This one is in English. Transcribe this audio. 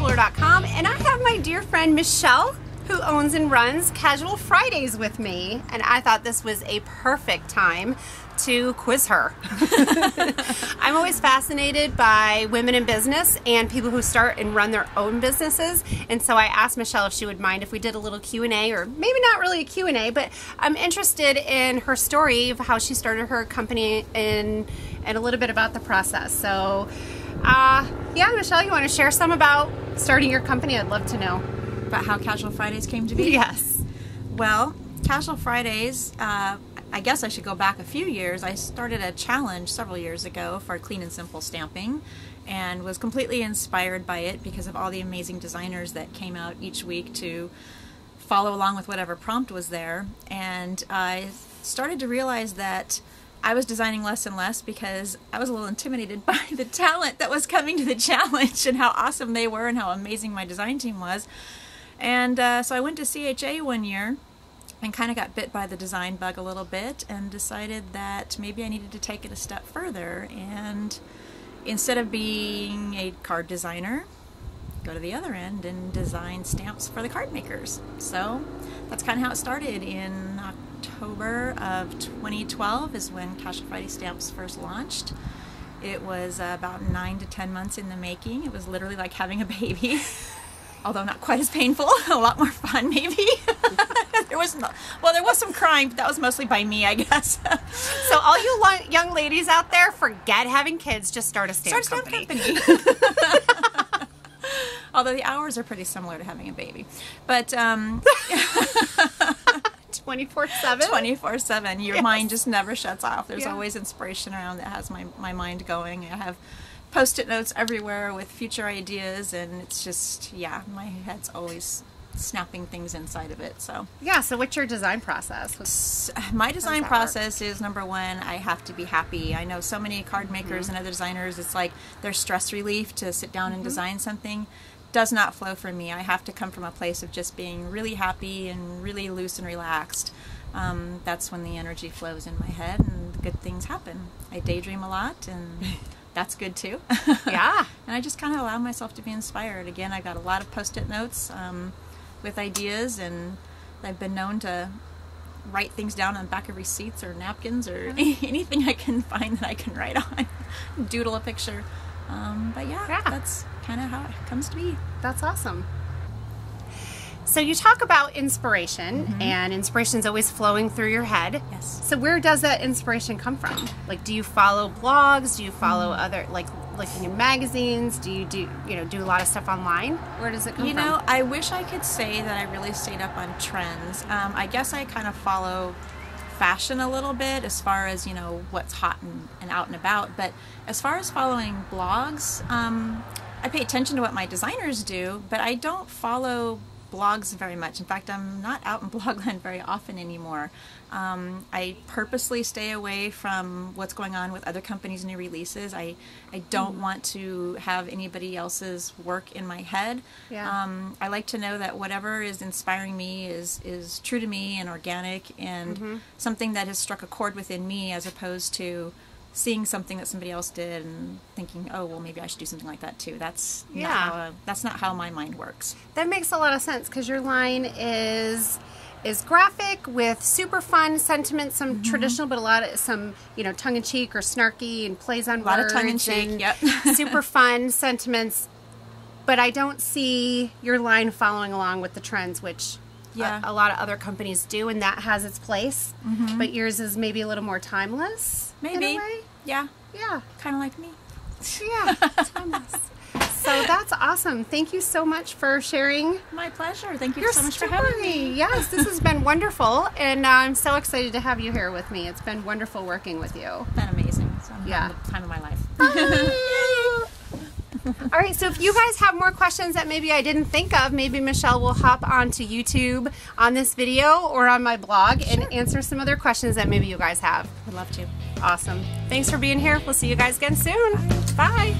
CAS-ualer.com, and I have my dear friend Michele, who owns and runs CAS-ual Fridays with me, and I thought this was a perfect time to quiz her. I'm always fascinated by women in business and people who start and run their own businesses, and so I asked Michele if she would mind if we did a little Q&A, or maybe not really a Q&A, but I'm interested in her story of how she started her company and a little bit about the process. So yeah, Michele, you want to share some about starting your company? I'd love to know. About how CAS-ual Fridays came to be? Yes. Well, CAS-ual Fridays, I guess I should go back a few years. I started a challenge several years ago for clean and simple stamping and was completely inspired by it because of all the amazing designers that came out each week to follow along with whatever prompt was there. And I started to realize that I was designing less and less because I was a little intimidated by the talent that was coming to the challenge and how awesome they were and how amazing my design team was. And so I went to CHA one year and kind of got bit by the design bug a little bit and decided that maybe I needed to take it a step further, and instead of being a card designer, go to the other end and design stamps for the card makers. So that's kind of how it started. In October of 2012 is when CAS-ual Fridays Stamps first launched. It was about 9 to 10 months in the making. It was literally like having a baby. Although not quite as painful, a lot more fun maybe. There was some crying, but that was mostly by me, I guess. So all you young ladies out there, forget having kids, just start a stamp company. Although the hours are pretty similar to having a baby. But 24/7? 24/7. Your Yes. mind just never shuts off. There's Yeah. always inspiration around that has my mind going. I have Post-it notes everywhere with future ideas, and it's just, yeah, my head's always snapping things inside of it. So Yeah, so what's your design process? my design process is, number one, I have to be happy. I know so many card makers and other designers, it's like their stress relief to sit down and design something. Does not flow for me. I have to come from a place of just being really happy and really loose and relaxed. That's when the energy flows in my head and good things happen. I daydream a lot, and that's good too. Yeah. And I just kind of allow myself to be inspired. Again, I got a lot of Post-it notes with ideas, and I've been known to write things down on the back of receipts or napkins or anything I can find that I can write on. Doodle a picture. But yeah, that's kind of how it comes to be. That's awesome. So you talk about inspiration, and inspiration's always flowing through your head. Yes. So where does that inspiration come from? Like, do you follow blogs? Do you follow other, like looking in magazines? Do you do a lot of stuff online? Where does it come from? You know, I wish I could say that I really stayed up on trends. I guess I kind of follow fashion a little bit as far as, what's hot and out and about. But as far as following blogs, I pay attention to what my designers do, but I don't follow blogs very much. In fact, I'm not out in Blogland very often anymore. I purposely stay away from what's going on with other companies' new releases. I don't want to have anybody else's work in my head. Yeah. I like to know that whatever is inspiring me is true to me and organic and something that has struck a chord within me, as opposed to seeing something that somebody else did and thinking, oh, well, maybe I should do something like that too. That's not how my mind works. That makes a lot of sense, because your line is graphic with super fun sentiments, some traditional, but a lot of some tongue-in-cheek or snarky and plays on words. A lot of tongue-in-cheek, yep. Super fun sentiments. But I don't see your line following along with the trends, which a lot of other companies do, and that has its place. But yours is maybe a little more timeless. Maybe. In a way. Yeah. Yeah. Kind of like me. Yeah. Timeless. So that's awesome. Thank you so much for sharing. My pleasure. Thank you Your so much story. for having me. Yes, this has been wonderful, and I'm so excited to have you here with me. It's been wonderful working with you. It's been amazing. So I'm having the time of my life. All right, so if you guys have more questions that maybe I didn't think of, maybe Michele will hop onto YouTube on this video or on my blog and answer some other questions that maybe you guys have. Would love to. Awesome. Thanks for being here. We'll see you guys again soon. Bye.